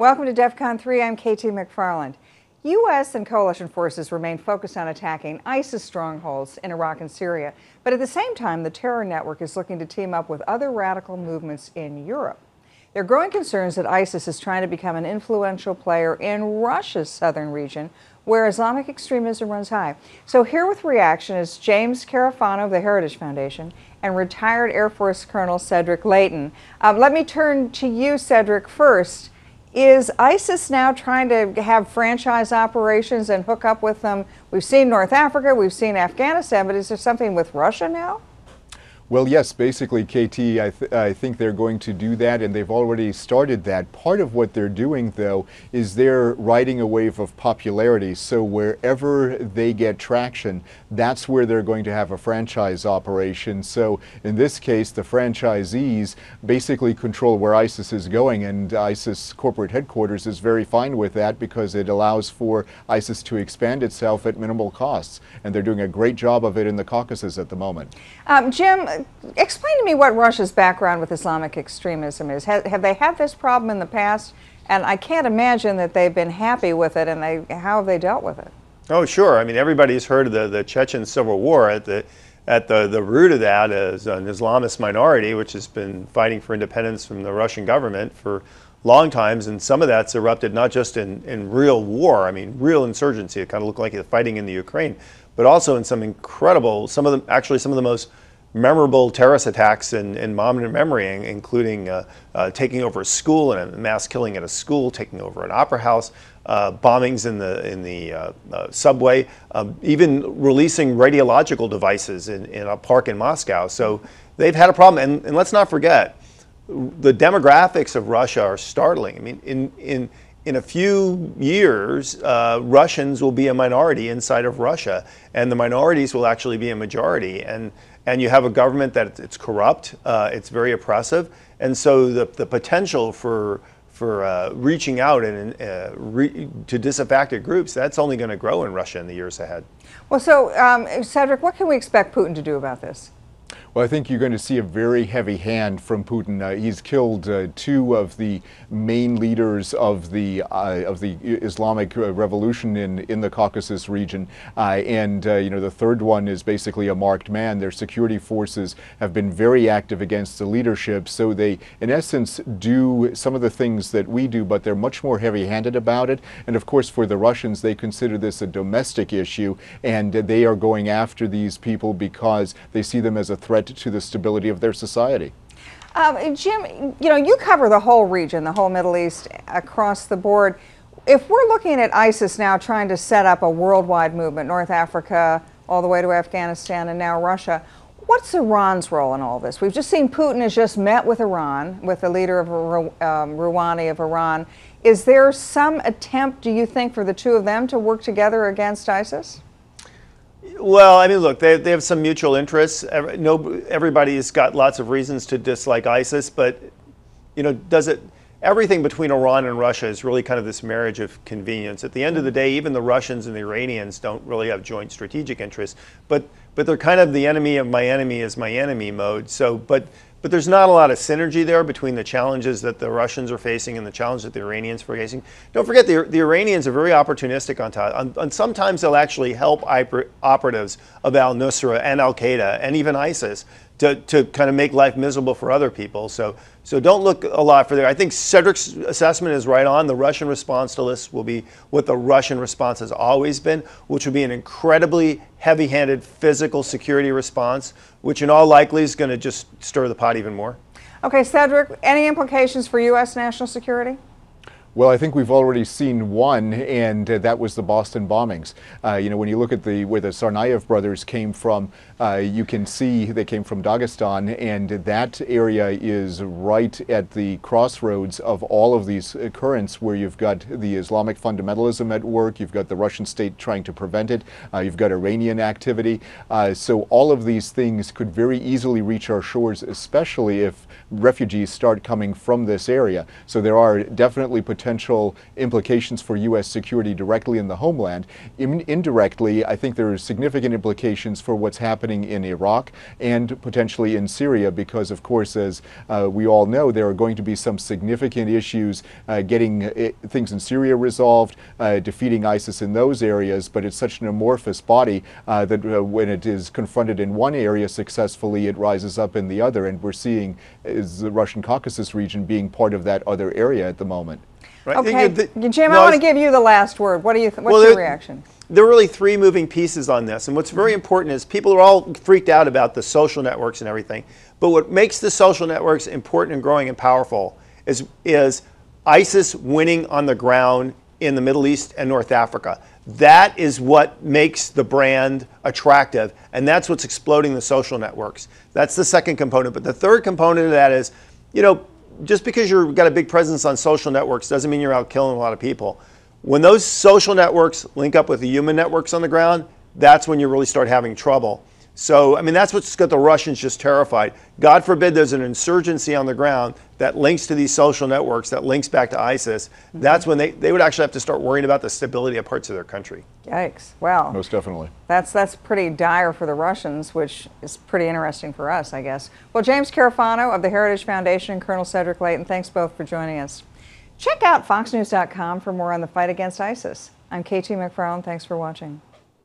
Welcome to DEFCON 3. I'm KT McFarland. U.S. and coalition forces remain focused on attacking ISIS strongholds in Iraq and Syria. But at the same time, the terror network is looking to team up with other radical movements in Europe. There are growing concerns that ISIS is trying to become an influential player in Russia's southern region, where Islamic extremism runs high. So here with reaction is James Carafano of the Heritage Foundation and retired Air Force Colonel Cedric Leighton. Let me turn to you, Cedric, first. Is ISIS now trying to have franchise operations and hook up with them? We've seen North Africa, we've seen Afghanistan, but is there something with Russia now? Well, yes, basically, KT, I think they're going to do that, and they've already started that. Part of what they're doing, though, is they're riding a wave of popularity. So wherever they get traction, that's where they're going to have a franchise operation. So in this case, the franchisees basically control where ISIS is going, and ISIS corporate headquarters is very fine with that because it allows for ISIS to expand itself at minimal costs. And they're doing a great job of it in the Caucasus at the moment. Jim, explain to me what Russia's background with Islamic extremism is. Have they had this problem in the past? And I can't imagine that they've been happy with it, and how have they dealt with it? Oh, sure. I mean, everybody's heard of the Chechen Civil War. At the root of that is an Islamist minority, which has been fighting for independence from the Russian government for long times, and some of that's erupted not just in real war, I mean, real insurgency. It kind of looked like fighting in the Ukraine, but also in some incredible, some of the most memorable terrorist attacks in modern memory, including taking over a school and a mass killing at a school, taking over an opera house, bombings in the subway, even releasing radiological devices in a park in Moscow. So they've had a problem, and let's not forget, the demographics of Russia are startling. I mean, in a few years, Russians will be a minority inside of Russia, and the minorities will actually be a majority. And you have a government that it's corrupt, it's very oppressive, and so the potential for reaching out and to disaffected groups, that's only going to grow in Russia in the years ahead. Well, so Cedric, what can we expect Putin to do about this? Well, I think you're going to see a very heavy hand from Putin. He's killed two of the main leaders of the Islamic revolution in the Caucasus region, and the third one is basically a marked man. Their security forces have been very active against the leadership, so they, in essence, do some of the things that we do, but they're much more heavy-handed about it. And of course, for the Russians, they consider this a domestic issue, and they are going after these people because they see them as a threat to the stability of their society. Jim, you cover the whole region, the whole Middle East, across the board. If we're looking at ISIS now trying to set up a worldwide movement, North Africa, all the way to Afghanistan, and now Russia, what's Iran's role in all this? We've just seen Putin has just met with Iran, with the leader of Rouhani of Iran. Is there some attempt, do you think, for the two of them to work together against ISIS? Well, I mean, look, they have some mutual interests. Everybody's got lots of reasons to dislike ISIS, but everything between Iran and Russia is really kind of this marriage of convenience. At the end of the day, even the Russians and the Iranians don't really have joint strategic interests, but they're kind of the enemy of my enemy is my enemy mode. So, but there's not a lot of synergy there between the challenges that the Russians are facing and the challenge that the Iranians are facing. Don't forget, the Iranians are very opportunistic and sometimes they'll actually help operatives of al-Nusra and al-Qaeda and even ISIS to kind of make life miserable for other people. So don't look a lot for there. I think Cedric's assessment is right on. The Russian response to this will be what the Russian response has always been, which will be an incredibly heavy-handed physical security response, which in all likelihood is going to just stir the pot even more. Okay, Cedric, any implications for U.S. national security? Well, I think we've already seen one, and that was the Boston bombings. When you look at where the Tsarnaev brothers came from, you can see they came from Dagestan, and that area is right at the crossroads of all of these currents where you've got the Islamic fundamentalism at work, you've got the Russian state trying to prevent it, you've got Iranian activity. So all of these things could very easily reach our shores, especially if refugees start coming from this area. So there are definitely potential potential implications for U.S. security directly in the homeland. Indirectly, I think there are significant implications for what's happening in Iraq and potentially in Syria, because, of course, as we all know, there are going to be some significant issues getting things in Syria resolved, defeating ISIS in those areas, but it's such an amorphous body that when it is confronted in one area successfully, it rises up in the other, and we're seeing is the Russian Caucasus region being part of that other area at the moment. Right. Okay, Jim, I want to give you the last word. What do you? What's your reaction? There are really three moving pieces on this, and what's very important is people are all freaked out about the social networks and everything, but what makes the social networks important and growing and powerful is ISIS winning on the ground in the Middle East and North Africa. That is what makes the brand attractive, and that's what's exploding the social networks. That's the second component. But the third component of that is, you know, just because you've got a big presence on social networks doesn't mean you're out killing a lot of people. When those social networks link up with the human networks on the ground, that's when you really start having trouble. So, I mean, that's what's got the Russians just terrified. God forbid there's an insurgency on the ground that links to these social networks, that links back to ISIS. That's when they would actually have to start worrying about the stability of parts of their country. Yikes. Well, most definitely. That's pretty dire for the Russians, which is pretty interesting for us, I guess. Well, James Carafano of the Heritage Foundation and Colonel Cedric Leighton, thanks both for joining us. Check out foxnews.com for more on the fight against ISIS. I'm KT McFarland. Thanks for watching.